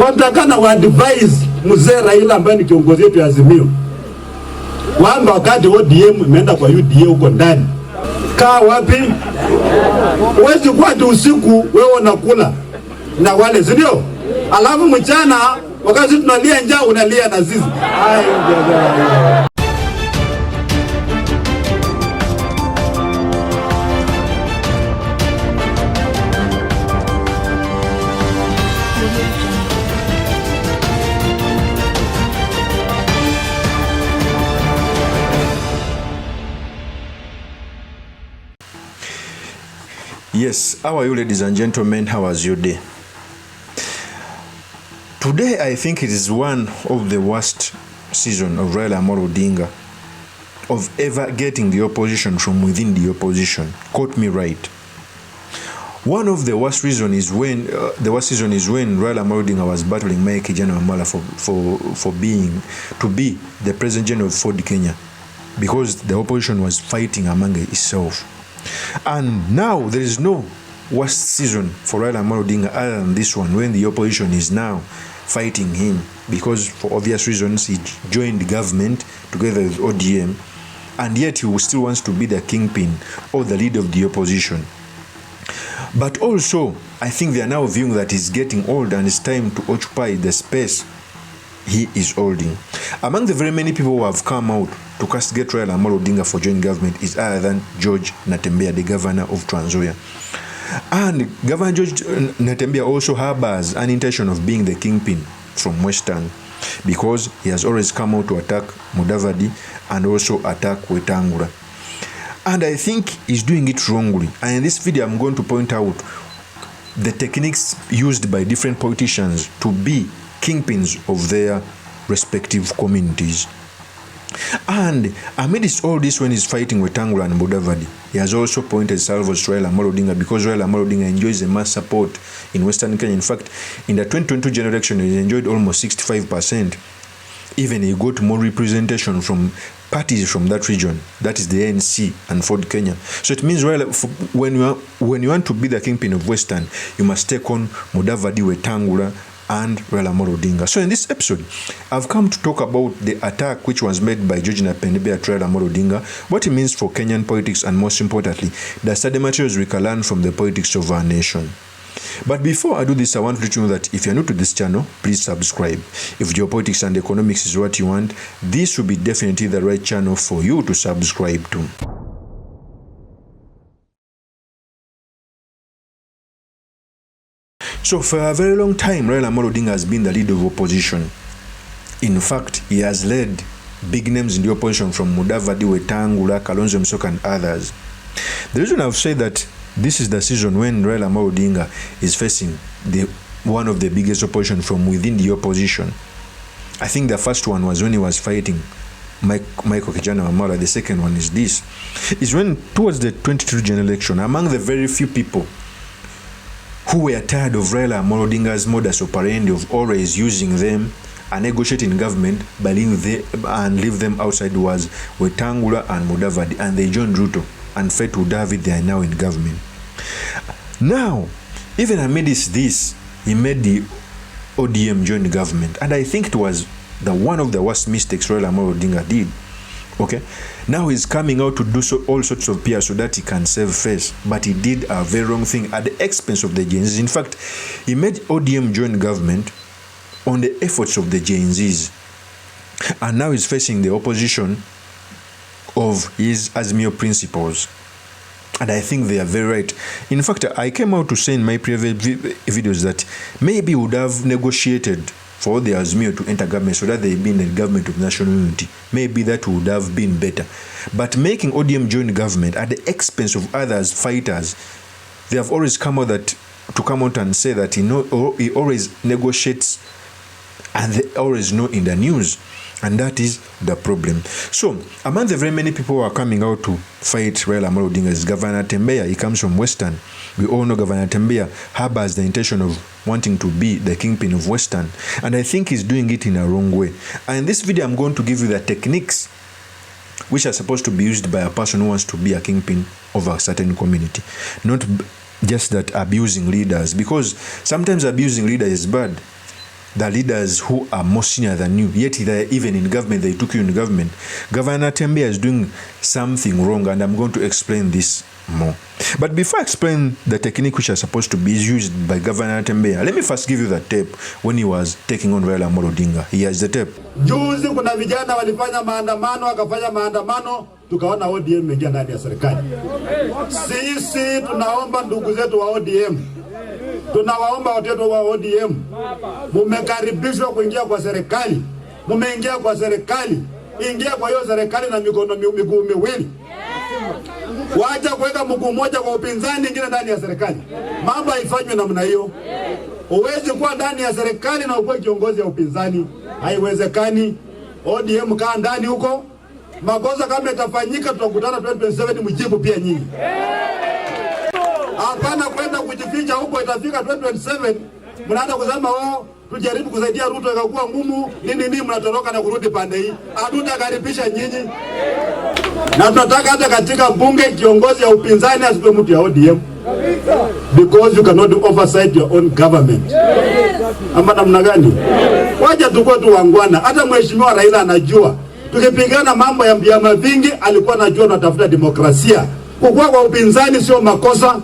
Watakana wa advise mzee Raila ambaye ni kiongozi wetu ya Azimio kwamba wakati ODM imeenda kwa UDA huko ndani, kaa wapi? Huwezi kuwa tu usiku wewe unakula na wale, si ndio? Alafu mchana wakati tunalia njaa unalia na sisi. Yes, how are you, ladies and gentlemen? How was your day? Today, I think it is one of the worst season of RAILA Odinga of ever getting the opposition from within the opposition. Quote me right. One of the worst reason is when RAILA Odinga was battling Mike Kijana Wamala for to be the president general of Ford Kenya, because the opposition was fighting among itself. And now there is no worst season for RAILA Odinga other than this one, when the opposition is now fighting him, because for obvious reasons he joined the government together with ODM, and yet he still wants to be the kingpin or the leader of the opposition. But also, I think they are now viewing that he's getting old and it's time to occupy the space he is holding. Among the very many people who have come out to castigate RAILA Odinga for joining government is other than George NATEMBEYA, the governor of Nzoia. And Governor George NATEMBEYA also harbors an intention of being the kingpin from Western, because he has always come out to attack Mudavadi and also attack Wetangula. And I think he's doing it wrongly. And in this video, I'm going to point out the techniques used by different politicians to be kingpins of their respective communities. And amidst all this, when he's fighting with Wetangula and Mudavadi, he has also pointed salvos to RAILA Odinga, because RAILA Odinga enjoys a mass support in Western Kenya. In fact, in the 2022 general election, he enjoyed almost 65%. Even he got more representation from parties from that region, that is the ANC and Ford Kenya. So it means when you want to be the kingpin of Western, you must take on Mudavadi, Wetangula, and RAILA Odinga. So in this episode, I've come to talk about the attack which was made by George NATEMBEYA at RAILA Odinga, what it means for Kenyan politics, and most importantly, the study materials we can learn from the politics of our nation. But before I do this, I want to let you know that if you're new to this channel, please subscribe. If geopolitics and economics is what you want, this will be definitely the right channel for you to subscribe to. So for a very long time, RAILA Odinga has been the leader of opposition. In fact, he has led big names in the opposition from Mudavadi, Wetangula, Kalonzo Musyoka, and others. The reason I've said that this is the season when RAILA Odinga is facing one of the biggest opposition from within the opposition. I think the first one was when he was fighting Michael Kijana Wamala. The second one is this. Is when towards the 2022 general election, among the very few people who were tired of RAILA Odinga's modus operandi of always using them and negotiating government by leave them outside was Wetangula and Mudavadi, and they joined Ruto and Faith David. They are now in government. Now, even amidst this, he made the ODM join the government, and I think it was one of the worst mistakes RAILA Odinga did. Okay, now he's coming out to do all sorts of PR so that he can save face, but he did a very wrong thing at the expense of the Gen Zs. In fact, he made ODM join government on the efforts of the Gen Zs, and now he's facing the opposition of his Azimio principles, and I think they are very right. In fact, I came out to say in my previous videos that maybe he would have negotiated for the Azimio to enter government so that they be in the government of national unity. Maybe that would have been better. But making ODM join the government at the expense of others, fighters, they have always come out and say that he always negotiates, and they always know in the news. And that is the problem. So, among the very many people who are coming out to fight RAILA Odinga is Governor NATEMBEYA. He comes from Western. We all know Governor NATEMBEYA harbors the intention of wanting to be the kingpin of Western. And I think he's doing it in a wrong way. And in this video, I'm going to give you the techniques which are supposed to be used by a person who wants to be a kingpin of a certain community. Not just that abusing leaders, because sometimes abusing leaders is bad. the leaders who are more senior than you, yet they're even in government, they took you in government. Governor NATEMBEYA is doing something wrong, and I'm going to explain this more. But before I explain the technique which are supposed to be used by Governor NATEMBEYA, let me first give you the tape when he was taking on RAILA Odinga. He has the tape. Juzi kuna vijana walifanya maandamano, wakafanya maandamano, tukaona ODM imeingia ndani ya serikali. Sisi tunaomba ndugu zetu wa ODM, tunawaomba watoto wa ODM, mumekaribishwa kuingia kwa serikali. Mumeingia kwa serikali, ingia kwa hiyo serikali na miguu miwili. Wacha kuweka mguu mmoja kwa upinzani, ingine ndani ya serikali. Mambo haifanywi namna hiyo. Uwezi kuwa ndani ya serikali na ukuwe kiongozi ya upinzani, haiwezekani. ODM kaa ndani huko. Makosa kama itafanyika, tutakutana 2027 mjibu pia nyinyi. Hapana kwenda kujificha huko, itafika 2027 mnaanza kusema tujaribu kusaidia Ruto ikakuwa ngumu nini, mnatoroka na kurudi pande hii. Hatutakaribisha nyinyi. Na tunataka hata katika bunge kiongozi ya upinzani asiwe mtu ya ODM, because you cannot oversight your own government. Ama namna gani? Waje tukue tu wangwana. Hata mheshimiwa Raila anajua tukipigana mambo ya vyama vingi, alikuwa anajua tunatafuta demokrasia. Kukua kwa upinzani sio makosa,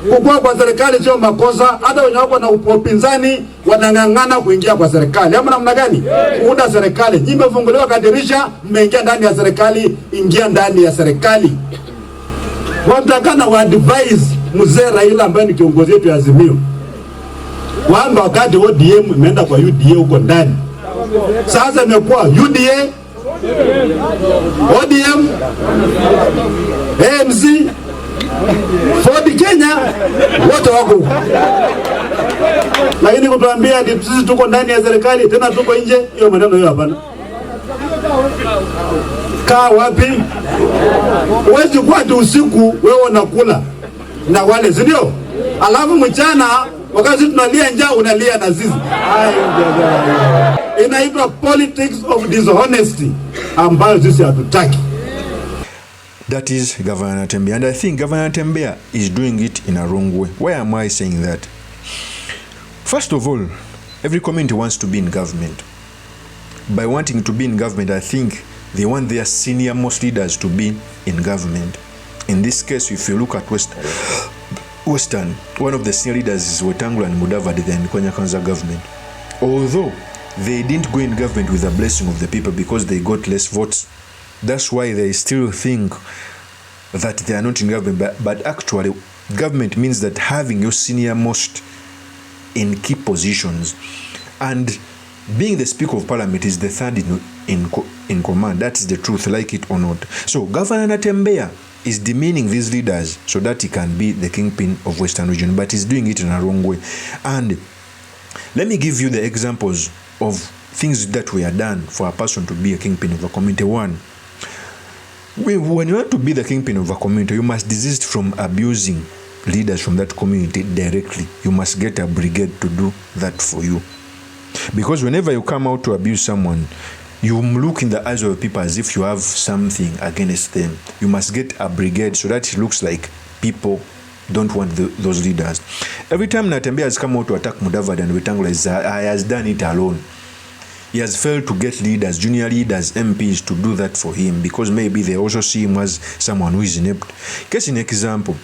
kukua kwa serikali sio makosa. Hata wenye wako na upinzani wanang'ang'ana kuingia kwa serikali. Ama namna gani? Kuunda serikali. Nyinyi mmefunguliwa kadirisha, mmeingia ndani ya serikali, ingia ndani ya serikali. Wanataka wa advise mzee Raila ambaye ni kiongozi wetu ya Azimio, kwamba wakati ODM imeenda kwa UDA huko ndani, sasa imekuwa UDA, ODM, ANC, Ford Kenya, wote wako. Lakini kutuambia sisi tuko ndani ya serikali tena tuko nje, hiyo maneno hiyo hapana. Kaa wapi? Uwezi kuwa tu usiku wewe unakula na wale, ndio? Alafu mchana wakati tunalia njaa unalia na sisi. Inaitwa politics of dishonesty ambayo sisi hatutaki. That is Governor NATEMBEYA, and I think Governor NATEMBEYA is doing it in a wrong way. Why am I saying that? First of all, every community wants to be in government. By wanting to be in government, I think they want their senior most leaders to be in government. In this case, if you look at Western, one of the senior leaders is Wetangula and Mudavadi, the Kenya government. Although they didn't go in government with the blessing of the people because they got less votes, that's why they still think that they are not in government. But actually, government means that having your senior most in key positions, and being the Speaker of Parliament is the third in command. That is the truth, like it or not. So Governor NATEMBEYA is demeaning these leaders so that he can be the kingpin of Western region, but he's doing it in a wrong way. And let me give you the examples of things that were done for a person to be a kingpin of a community. One, when you want to be the kingpin of a community, you must desist from abusing leaders from that community directly. You must get a brigade to do that for you. Because whenever you come out to abuse someone, you look in the eyes of the people as if you have something against them. You must get a brigade so that it looks like people don't want those leaders. Every time NATEMBEYA has come out to attack Mudavadi and Wetangula, he has done it alone. He has failed to get leaders, junior leaders, MPs to do that for him because maybe they also see him as someone who is inept. Case in example,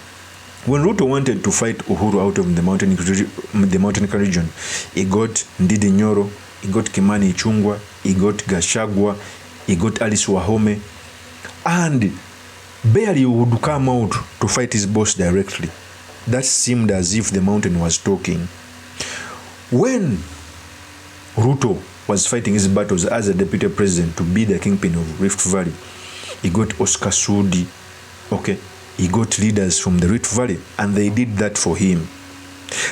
when Ruto wanted to fight Uhuru out of the mountain region, he got Ndidi Nyoro, he got Kimani Ichung'wah, he got Gachagua, he got Alice Wahome, and barely would come out to fight his boss directly. That seemed as if the mountain was talking. When Ruto was fighting his battles as a deputy president to be the kingpin of Rift Valley, he got Oscar Sudi, okay? He got leaders from the Rift Valley, and they did that for him.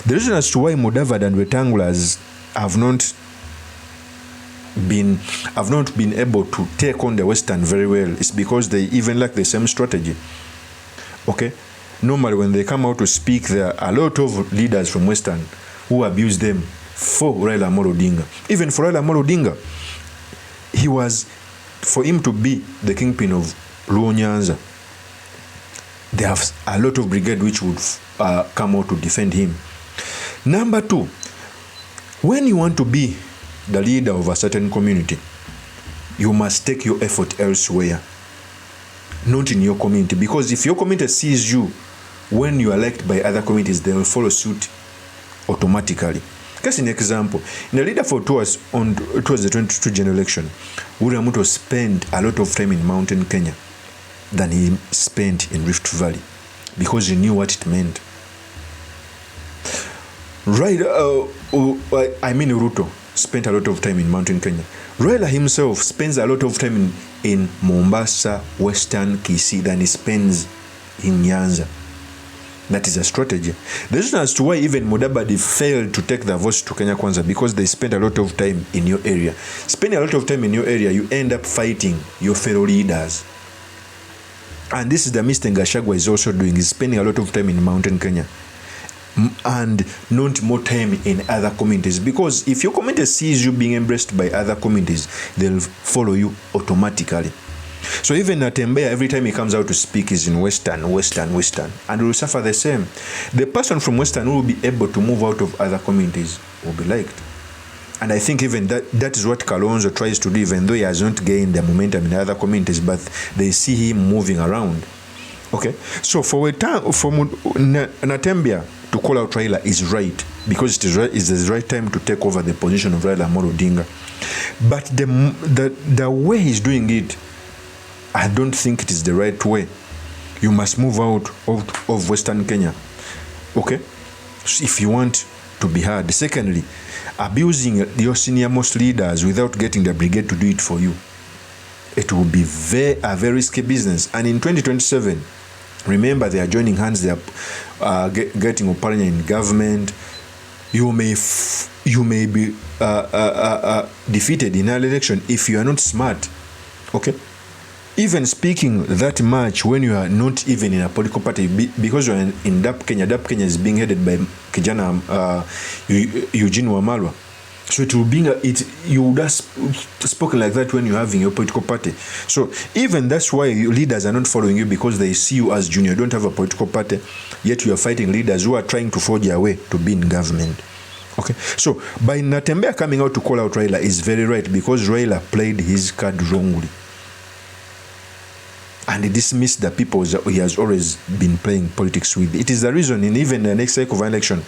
The reason as to why Mudavadi and Wetangula have not been able to take on the Western very well is because they even lack the same strategy. Okay? Normally when they come out to speak, there are a lot of leaders from Western who abuse them for RAILA Odinga. Even for RAILA Odinga, for him to be the kingpin of Luo Nyanza, they have a lot of brigade which would come out to defend him. Number two, When you want to be the leader of a certain community, you must take your effort elsewhere, not in your community. Because if your community sees you when you are liked by other communities, they will follow suit automatically. Case in example, in the leader for towards the 2022 general election, William Ruto spent a lot of time in mountain Kenya than he spent in Rift Valley, because he knew what it meant. Right, Ruto spent a lot of time in mountain Kenya. Raila himself spends a lot of time in Mombasa, Western Kisii than he spends in Nyanza. That is a strategy. The reason as to why even Mudavadi failed to take the votes to Kenya Kwanza, because they spent a lot of time in your area. Spending a lot of time in your area, you end up fighting your fellow leaders. And this is the mistake Gachagua is also doing, is spending a lot of time in mountain Kenya and not more time in other communities. Because if your community sees you being embraced by other communities, they'll follow you automatically. So even NATEMBEYA, every time he comes out to speak, is in Western, and will suffer the same. The person from Western who will be able to move out of other communities will be liked. And I think even that is what Kalonzo tries to do, even though he has not gained the momentum in other communities, but they see him moving around. Okay, so for NATEMBEYA to call out Raila is right, because it is the right time to take over the position of Raila Odinga. But the way he's doing it, I don't think it is the right way. You must move out of Western Kenya, okay, if you want to be heard. Secondly, abusing your senior most leaders without getting the brigade to do it for you, it will be a very risky business. And in 2027, remember, they are joining hands, they are getting Oparanya in government. You may be defeated in an election if you are not smart, okay. Even speaking that much when you are not even in a political party, because you are in DAP Kenya. DAP Kenya is being headed by Kijana Eugene Wamalwa. So it will be you would have spoken like that when you're having your political party. So even that's why your leaders are not following you, because they see you as junior. You don't have a political party, yet you are fighting leaders who are trying to forge their way to be in government. Okay, so by NATEMBEYA coming out to call out Raila is very right, because Raila played his card wrongly. And he dismissed the people that he has always been playing politics with. It is the reason in even the next cycle of election,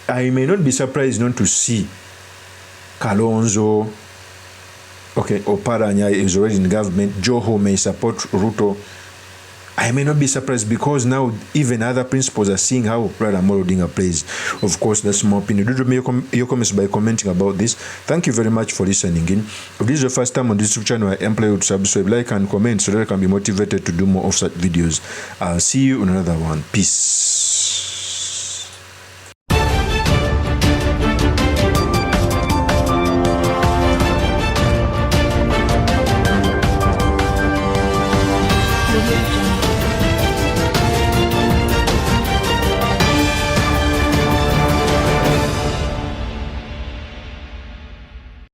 I may not be surprised not to see Kalonzo, okay, Oparanya is already in government, Joho may support Ruto. I may not be surprised, because now even other principals are seeing how Raila Odinga plays. Of course, that's my opinion. Do drop me your comments by commenting about this. Thank you very much for listening in. If this is your first time on this YouTube channel, I implore you to subscribe, like, and comment so that I can be motivated to do more of such videos. I'll see you in another one. Peace.